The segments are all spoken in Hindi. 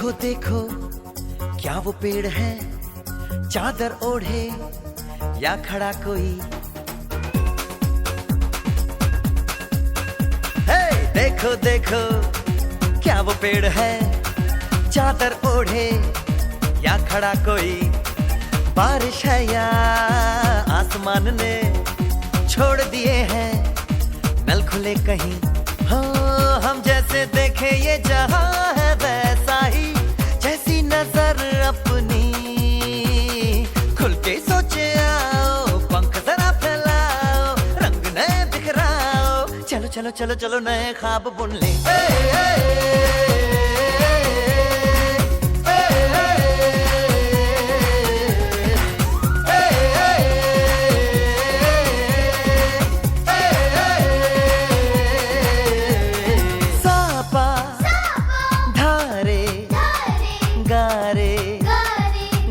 देखो देखो क्या वो पेड़ है, चादर ओढ़े या खड़ा कोई। हे देखो देखो क्या वो पेड़ है, चादर ओढ़े या खड़ा कोई। बारिश है या आसमान ने छोड़ दिए हैं नल खुले कहीं। हाँ हम जैसे देखे ये जहां है वैसा ही, जैसी नजर अपनी खुल के सोचे आओ। पंख जरा फैलाओ, रंग नए बिखराओ, चलो चलो चलो चलो नए ख्वाब बुन ले।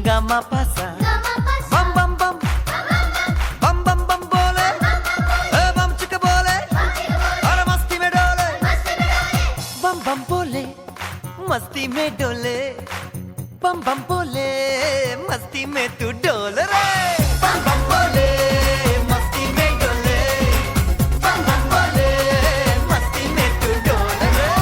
गामा पासा बम बम बम बम बम बम बोले, बम चिक बोले और मस्ती में डोले। बम बम बोले मस्ती में डोले, बम बम बोले मस्ती में तू डोल रे। बम बम बोले मस्ती में डोले, बम बम बोले मस्ती में तू डोल रे।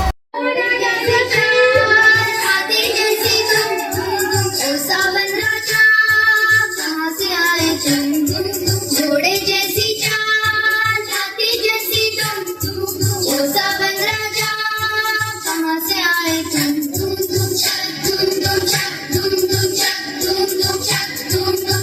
जोड़े जैसी चाँद, हाथी जैसी तुम, ओ सावन राजा, कहाँ से आए तुम? तुम तुम छक, तुम तुम छक, तुम तुम छक, तुम तुम छक, तुम तुम।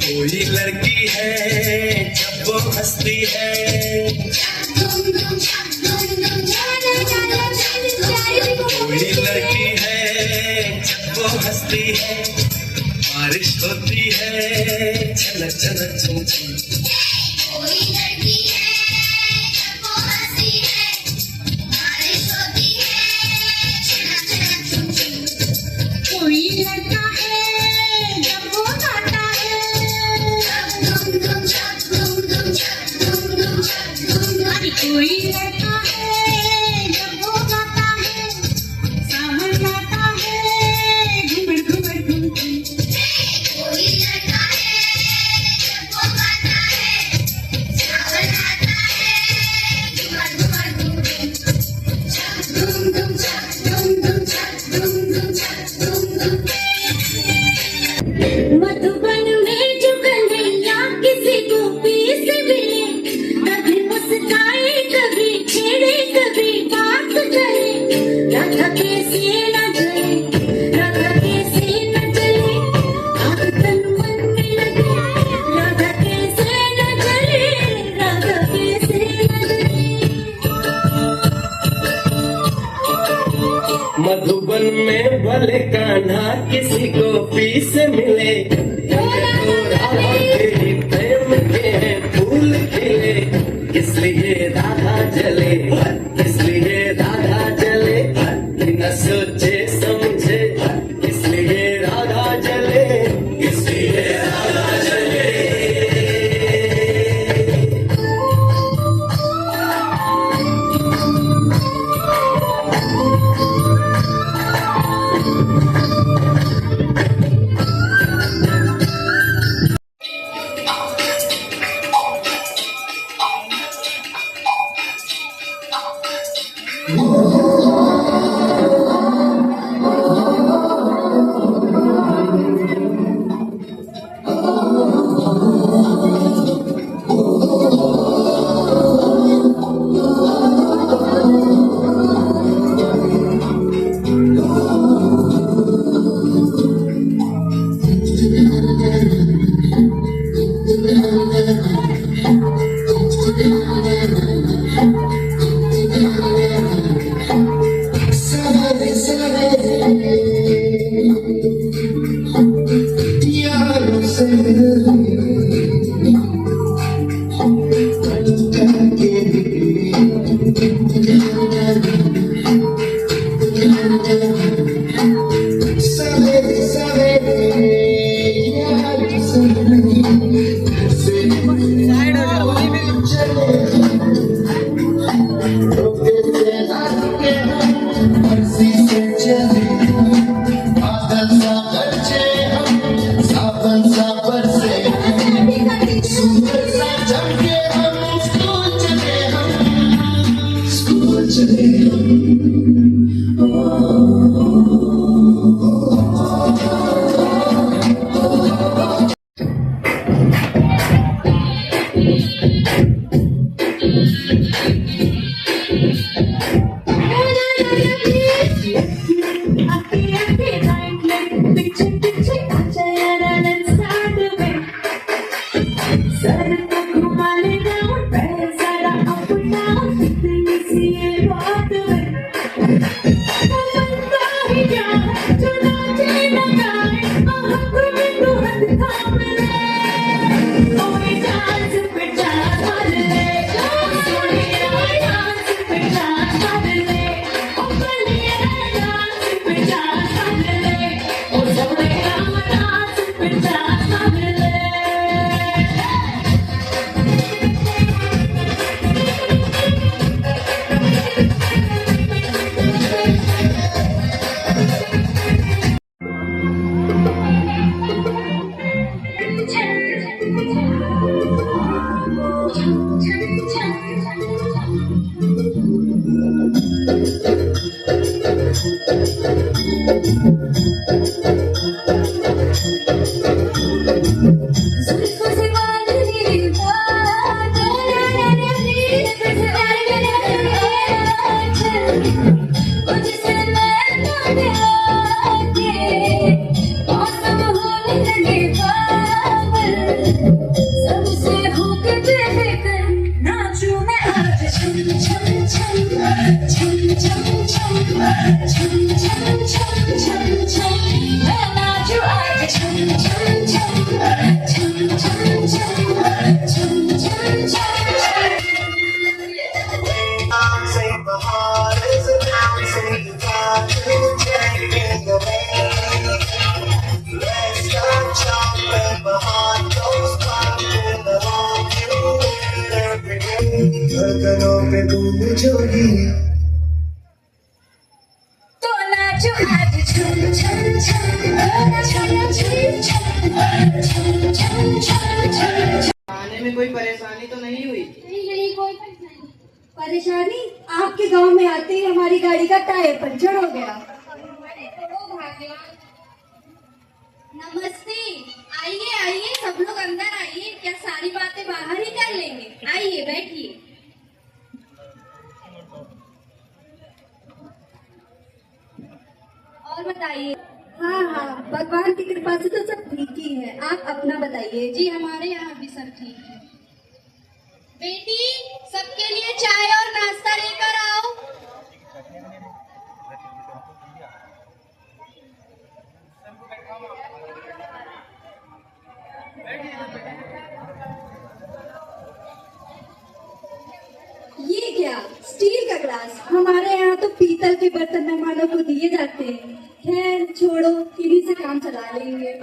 कोई लड़की है जब वो हंसती है, कोई लड़की है जब वो हंसती है, बारिश होती है छलक छलक झूम झूम। कोई लड़की है जब वो हंसती है, बारिश होती है छनक छनक झुम झुम। कोई लड़का है जब वो गाता है, धुम धुम छक, धुम धुम छक, धुम धुम छक, धुम धुम। कोई लड़का है जब वो गाता है, सावन गाता है घुमड़ घुमड़ घुम घुम। कोई लड़का है जब वो गाता है, सावन गाता है घुमड़ घुमड़ घुम घुम। छक धुम धुम छक, धुम धुम छक, धुम धुम छक, धुम धुम। मधुबन में जो कन्हैया किसी को पीस मिले, कभी मुस्काए कभी छेड़े कभी बात करे। राधा कैसे न जले, राधा कैसे न जले, आग तन मन में लगे। राधा कैसे न जले, राधा कैसे न जले। मधुबन में भले कान्हा किसी को पीस मिले, तेरी प्रेम के फूल खिले। इसलिए राधा जले, इसलिए राधा जले, बिना सोचे समझे, इसलिए राधा जले, इसलिए राधा जले। Bouncing the heart is a bouncing the time is taking the Let's start jumping, my heart goes pumping along you every day. धड़कनों पे गूंज जोगी तो नाचो आज छम छम छम छम छम छम छम छम छम। आने में कोई परेशानी तो नहीं हुई? नहीं कोई परेशानी? आपके गांव में आते ही हमारी गाड़ी का टायर पंचर हो गया। नमस्ते, आइए आइए सब लोग अंदर आइए। क्या सारी बातें बाहर ही कर लेंगे? आइए बैठिए। और बताइए। हाँ हाँ, भगवान की कृपा से तो सब ठीक ही है। आप अपना बताइए। जी हमारे यहाँ भी सब ठीक है। बेटी सबके लिए चाय और नाश्ता लेकर आओ। ये क्या, स्टील का ग्लास? हमारे यहाँ तो पीतल के बर्तन मेहमानों को दिए जाते हैं। खैर छोड़ो, इन्हीं से काम चला लेंगे।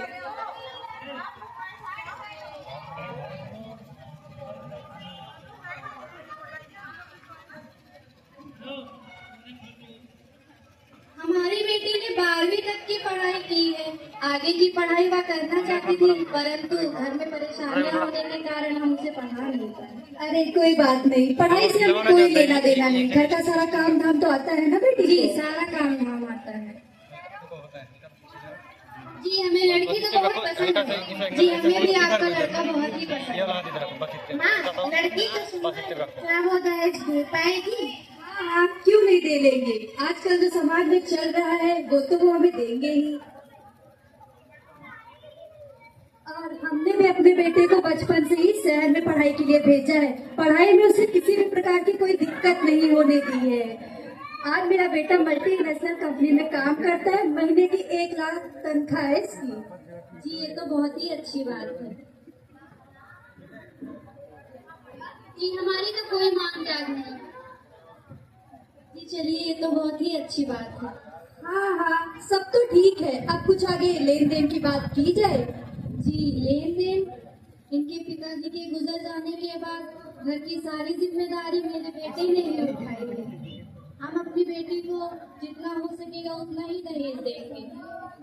हमारी बेटी ने 12वीं तक की पढ़ाई की है। आगे की पढ़ाई वह करना चाहती थी, परंतु घर में परेशानियां होने के कारण हम उसे पढ़ा नहीं पाए। अरे कोई बात नहीं, पढ़ाई से हमें कोई लेना देना नहीं। घर का सारा काम धाम तो आता है ना बेटी? जी सारा काम धाम आता है। जी हमें लड़की तो बहुत पसंद है। जी हमें भी आपका लड़का बहुत ही पसंद है। हाँ लड़की तो सुंदर है। क्या वो दहेज दे पाएगी? हाँ, क्यों नहीं दे लेंगे। आजकल जो समाज में चल रहा है वो तो वो हमें देंगे ही। और हमने भी अपने बेटे को बचपन से ही शहर में पढ़ाई के लिए भेजा है। पढ़ाई में उसे किसी भी प्रकार की कोई दिक्कत नहीं होने दी है। आज मेरा बेटा मल्टीनेशनल कंपनी में काम करता है। महीने की 1 लाख तनख्वाह है इसकी। जी ये तो बहुत ही अच्छी बात है। जी हमारी तो कोई मांग जाग नहीं। जी चलिए ये तो बहुत ही अच्छी बात है। हाँ हाँ, सब तो ठीक है। अब कुछ आगे लेन देन की बात की जाए। जी लेन देन, इनके पिताजी के गुजर जाने के बाद घर की सारी जिम्मेदारी मेरे बेटे ने ही उठाई है। हम अपनी बेटी को जितना हो सकेगा उतना ही दहेज देंगे।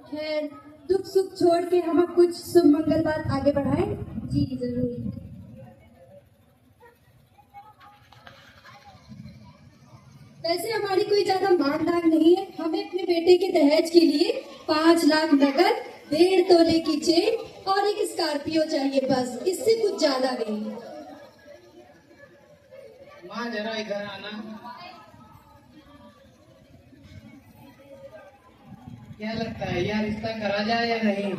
खैर दुख सुख छोड़ के हम अब कुछ शुभ मंगल बात आगे बढ़ाएं। जी जरूर। वैसे हमारी कोई ज्यादा मांग डांग नहीं है। हमें अपने बेटे के दहेज के लिए 5 लाख नगद, 1.5 तोले की चेन और एक स्कॉर्पियो चाहिए, बस। इससे कुछ ज्यादा नहीं। माँ जरा इधर आना। क्या लगता है यह रिश्ता करा जाए या नहीं?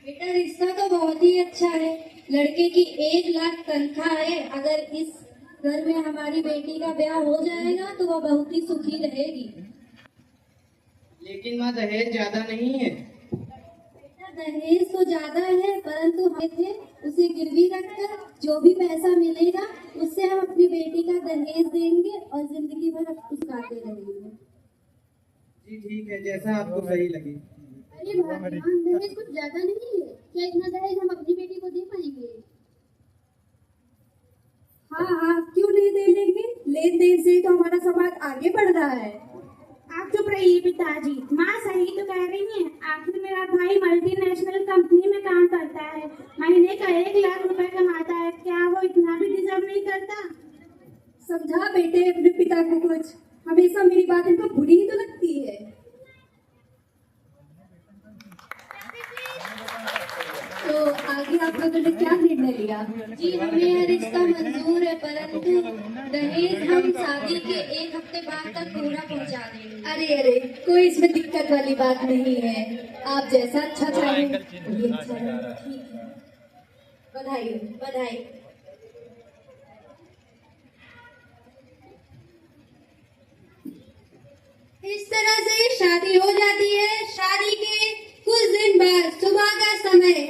बेटा रिश्ता तो बहुत ही अच्छा है। लड़के की 1 लाख तनख्वाह है। अगर इस घर में हमारी बेटी का ब्याह हो जाएगा तो वह बहुत ही सुखी रहेगी। लेकिन माँ दहेज ज्यादा नहीं है। बेटा दहेज तो ज्यादा है, परंतु हम थे उसे गिरवी रखकर जो भी पैसा मिलेगा उससे हम अपनी बेटी का दहेज देंगे और जिंदगी भर उसकाते रहेंगे। जी ठीक है, जैसा आपको सही लगे। अरे भगवान, दहेज कुछ ज्यादा नहीं है क्या? इतना दहेज हम अपनी बेटी को दे पाएंगे? हाँ हाँ, क्यों नहीं दे लेंगे? लेन देन से ही तो हमारा समाज आगे बढ़ रहा है। आप चुप रहिए पिताजी, माँ सही तो कह रही हैं। आखिर मेरा भाई मल्टीनेशनल कंपनी में काम करता है, महीने का 1 लाख रुपए कमाता है, क्या वो इतना भी डिजर्व नहीं करता? समझा बेटे अपने पिता को कुछ, हमेशा मेरी बात इनको बुरी ही तो लगती है। तो आगे आप लोगों ने क्या निर्णय लिया? जी हमें यह रिश्ता मंजूर है, परंतु दहेज हम शादी के 1 हफ्ते बाद तक पूरा पहुंचा देंगे। अरे अरे, कोई इसमें दिक्कत वाली बात नहीं है। आप जैसा अच्छा चाहें वही अच्छा है। ठीक है, बधाई बधाई। इस तरह से शादी हो जाती है। शादी के कुछ दिन बाद सुबह का समय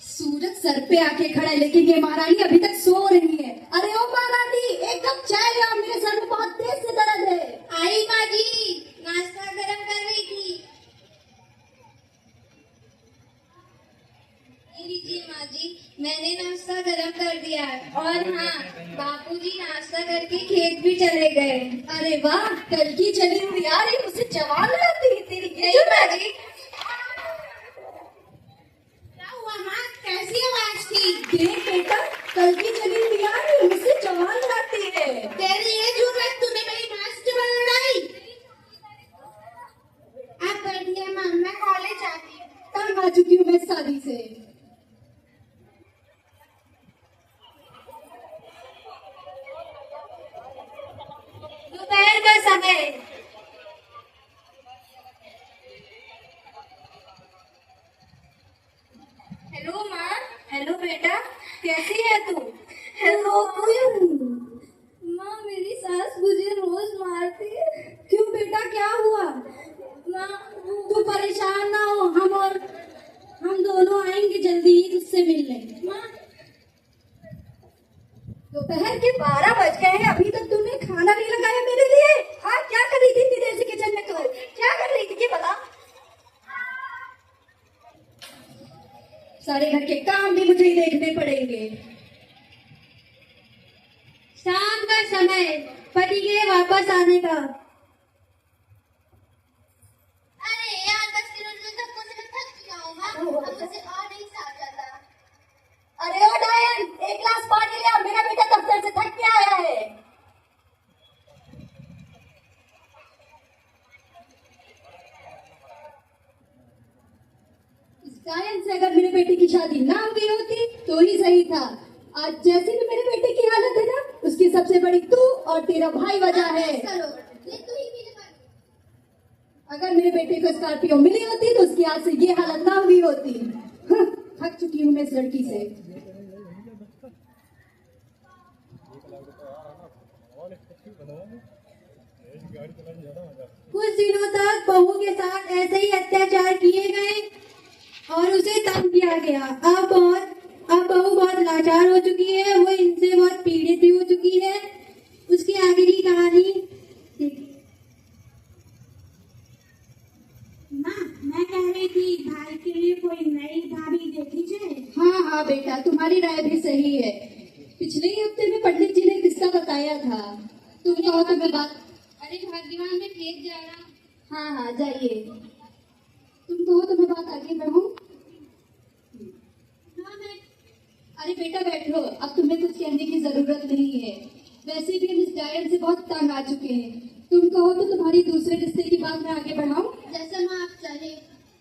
सूरज सर पे आके खड़ा है, लेकिन ये महारानी अभी तक सो रही है। अरे ओ महारानी, एक कप चाय ले आओ, मेरे सर में बहुत तेज से दर्द है। आई माँ जी, नाश्ता गरम कर रही थी। ये लीजिए माँ जी, मैंने नाश्ता गरम कर दिया है। और हाँ, बापूजी नाश्ता करके खेत भी चले गए। अरे वाह, कल की चली हुई यार, ये मुझसे जवान लगती है तेरी। नहीं माँ जी, क्या हुआ माँ, कैसी आवाज थी? देख बेटा, कल की चली हुई यार, ये मुझसे जवान लगती है। तेरी ये जुर्रत, तूने मेरी माँ से जबरन लड़ाई? आप बैठिए माँ, मैं कॉलेज आती हूँ। तंग आ चुकी हूँ मैं इस शादी से। दोपहर का समय। हेलो माँ। हेलो बेटा, कैसी है तू? हेलो माँ, मेरी सास मुझे रोज मारती है। क्यों बेटा, क्या हुआ? माँ तू परेशान ना हो, हम दोनों आएंगे जल्दी ही तुझसे मिलने। माँ दोपहर के 12 बज गए हैं, अभी तक तुमने खाना नहीं लगाया मेरे लिए। हाँ, क्या कर रही थी इतनी देर से किचन में? तू क्या कर रही थी ये बता। सारे घर के काम भी मुझे ही देखने पड़ेंगे। शाम का समय, पति के वापस आने का। अरे यार, 10 किलोमीटर तक मुझे थक गया हूँ माँ, अब मुझसे और नहीं सहा जाता। अरे ओ डायन, एक गिलास पानी ले आ, मेरा बेटा दफ्तर से थक के आया है। इस डायन से अगर मेरे बेटे की शादी ना हुई होती तो ही सही था। आज जैसी भी मेरे बेटे की हालत है ना, उसकी सबसे बड़ी तू और तेरा भाई वजह है। करो, ये तू ही मेरे पास। अगर मेरे बेटे को स्कॉर्पियो मिली होती तो उसकी आज से ये हालत ना हुई होती। थक चुकी हूँ मैं इस लड़की से। कुछ दिनों तक बहू के साथ ऐसे ही अत्याचार किए गए और उसे तंग किया गया। अब बहू बहुत लाचार हो चुकी है, वो इनसे बहुत पीड़ित भी हो चुकी है। उसकी आगे की कहानी माँ, मैं कह रही थी भाई के लिए कोई नई भाभी देखी जाए। हाँ हाँ बेटा, तुम्हारी राय भी सही है। पिछले ही हफ्ते में पंडित जी ने किस्सा बताया था। तुम कहो तो मैं बात। अरे भाग्यवान, मैं खेत जा रहा। हाँ हाँ, जाइए। तुम कहो तो मैं बात आगे बढ़ाऊं। हाँ मैं अरे बेटा बैठो, अब तुम्हें कुछ कहने की जरूरत नहीं है। वैसे भी हम इस डायन से बहुत तंग आ चुके हैं। तुम कहो तो तुम्हारी दूसरे रिश्ते की बात मैं आगे बढ़ाऊं। जैसा माँ आप चाहे।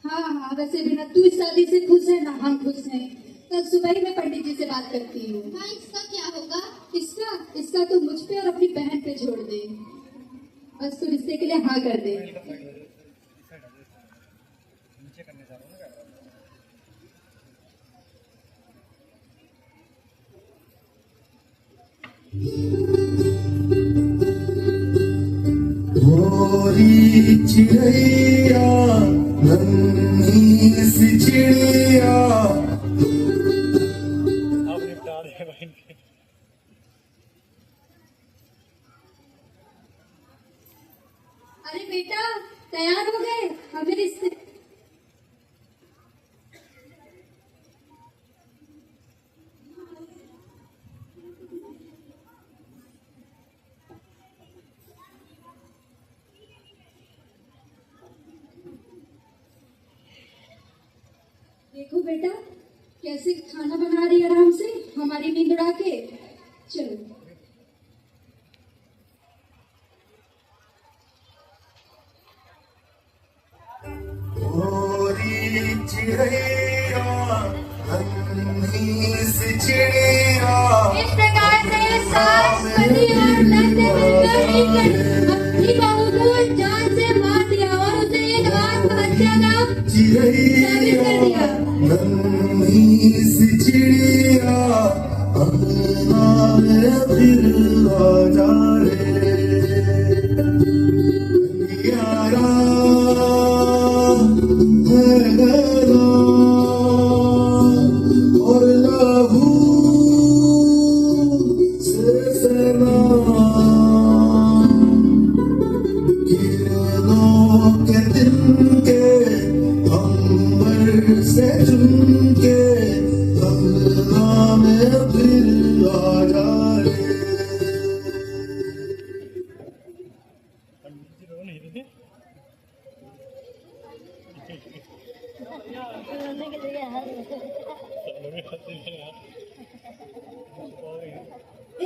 हाँ हाँ, वैसे भी ना तू इस शादी से खुश है ना हम खुश हैं। कल सुबह ही मैं पंडित जी से बात करती हूँ। माँ इसका क्या होगा? इसका इसका तू मुझ पे और अपनी बहन पे छोड़ दे। बस तू रिश्ते के लिए हाँ कर दे। गोरी चिड़ैया नन्ही सी चिड़िया। अरे बेटा तैयार हो गए, हमें रिश्ते। देखो बेटा कैसे खाना बना रही है आराम से, हमारी नींद उड़ा के। चलो गोरी चिड़ैया नन्ही सी चिड़िया। इस प्रकार से सास पति और नंद मिलकर अपनी बहू को जान से मार दिया और उसे एक आत्महत्या का चिड़ैया नन्ही सी चिड़िया। अंगना में फिर आ जा रे यारा है और लहू से सना किरणों के दिन के अंबर से चुन के अंगना में फिर आ जा रे।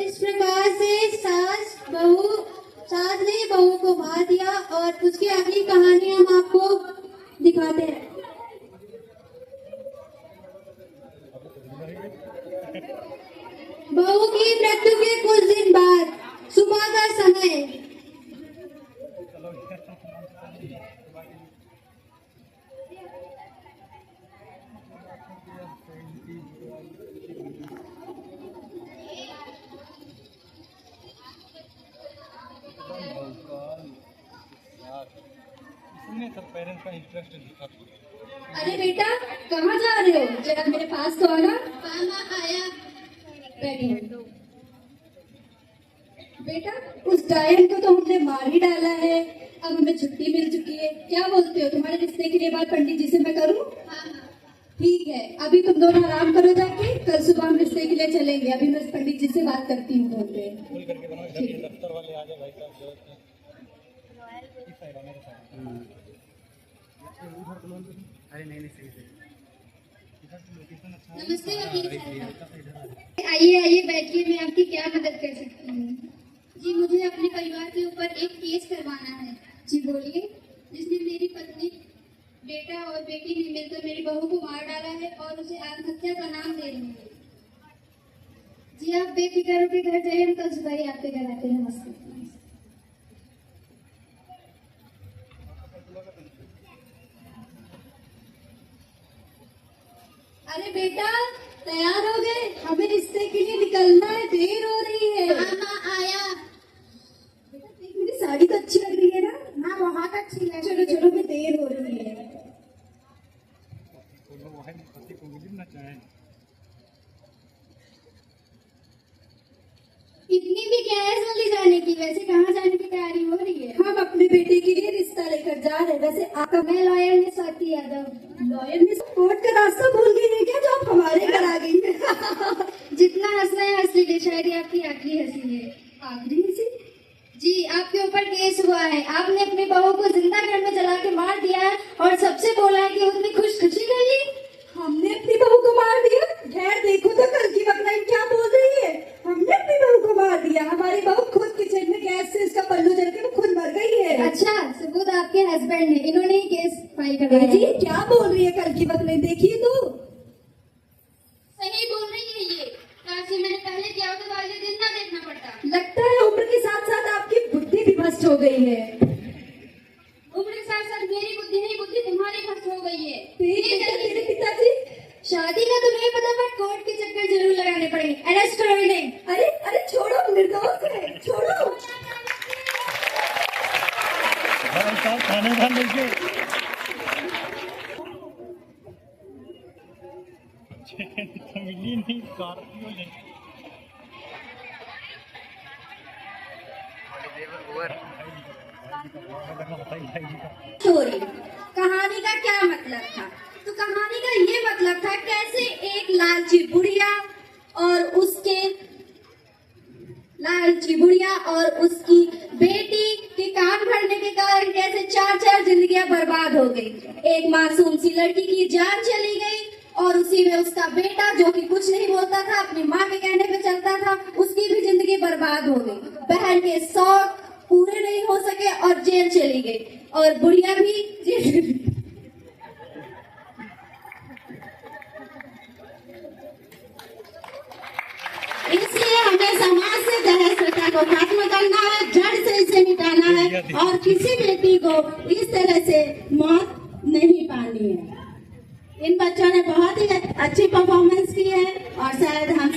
इस प्रकार से सास ने बहू को मार दिया और उसकी अगली कहानी हम आपको दिखाते हैं। बहू की मृत्यु के कुछ दिन बाद सुबह का समय पेरेंट्स का इंटरेस्ट दिखा। अरे बेटा कहाँ जा रहे हो, जरा मेरे पास तो आना। आया बैठो बेटा, उस डायन को तो हमने मार ही डाला है, अब हमें छुट्टी मिल चुकी है। क्या बोलते हो, तुम्हारे रिश्ते के लिए बात पंडित जी से मैं करूं? ठीक है, अभी तुम दोनों आराम करो जाके, कल सुबह हम रिश्ते के लिए चलेंगे। अभी मैं पंडित जी से बात करती हूँ फोन पे। दफ्तर वाले आ जाए भाई साहब। अरे नहीं सही नमस्ते वकील साहब। आइए आइए बैठिए, मैं आपकी क्या मदद कर सकती हूँ? जी मुझे अपने परिवार के ऊपर एक केस करवाना है। जी बोलिए। जिसने मेरी पत्नी, बेटा और बेटी ने मिलकर मेरी बहू को मार डाला है और उसे आत्महत्या का नाम दे रही है। जी आप बेफिक्र होकर घर जाइए, हम कल सुबह ही आपके घर आते हैं। नमस्ते। अरे बेटा तैयार हो गए, हमें रिश्ते के लिए निकलना है, देर हो रही है। आया। बेटा देख, मेरी साड़ी तो अच्छी लग रही है ना? हाँ बहुत अच्छी लगी। चलो चलो, मैं देर हो रही है। इतनी भी क्या है जल्दी जाने की? वैसे कहाँ जाने की तैयारी हो रही है? हम अपने बेटे के लिए रिश्ता लेकर जा रहे हैं। वैसे आपका मैं लॉयर ने स्वाति यादव। लॉयर में कोर्ट का रास्ता भूल गई है क्या, जो आप हमारे घर आ गई है? जितना हंसना है हंस लीजिए, शायद ये आपकी आखिरी हंसी है। आखिरी सी? जी आपके ऊपर केस हुआ है। आपने अपनी बहू को जिंदा घर में जला के मार दिया है और सबसे बोला है कि उसने खुशी गई। हमने अपनी बहू को मार दिया? खैर देखो तो कल की बकराइन क्या बोल रही है। हमने अपनी बहू को मार दिया? हमारी बहू खुद किचन में गैस से उसका पल्लू जल के वो खुद मर गई है। अच्छा, सबूत आपके हस्बैंड ने, इन्होंने ही केस फाइल करवाया जी है। क्या बोल रही है कल की बकराइन, देखिए तो। सही बोल रही है ये। काश ये मैंने पहले किया होता तो आज ये दिन ना देखना पड़ता। लगता है उम्र के साथ साथ आपकी बुद्धि भी भ्रष्ट हो गई है। उम्र के साथ साथ मेरी बुद्धि नहीं, बुद्धि तुम्हारी भ्रष्ट हो गई है। तेरे पिताजी शादी का तो नहीं पता, बट कोर्ट के चक्कर जरूर लगाने पड़ेंगे। अरेस्ट करो इन्हें। अरे अरे छोड़ो, निर्दोष है, छोड़ो। भाई साहब थानेदार लेके मिली नहीं स्कॉर्पियो ले स्टोरी कहानी का क्या मतलब था? तो कहानी का ये मतलब था कैसे एक लालची बुढ़िया और उसकी बेटी के कान भरने के कारण कैसे चार जिंदगियां बर्बाद हो गई। एक मासूम सी लड़की की जान चली गई और उसी में उसका बेटा जो कि कुछ नहीं बोलता था, अपनी माँ के कहने पे चलता था, उसकी भी जिंदगी बर्बाद हो गई। बहन के शौक पूरे नहीं हो सके और जेल चली गई और बुढ़िया भी जेल। इसलिए हमें समाज से दहेज प्रथा को खत्म करना है, जड़ से इसे मिटाना है और किसी बेटी को इस तरह से मौत नहीं पानी है। इन बच्चों ने बहुत ही अच्छी परफॉर्मेंस की है और शायद हम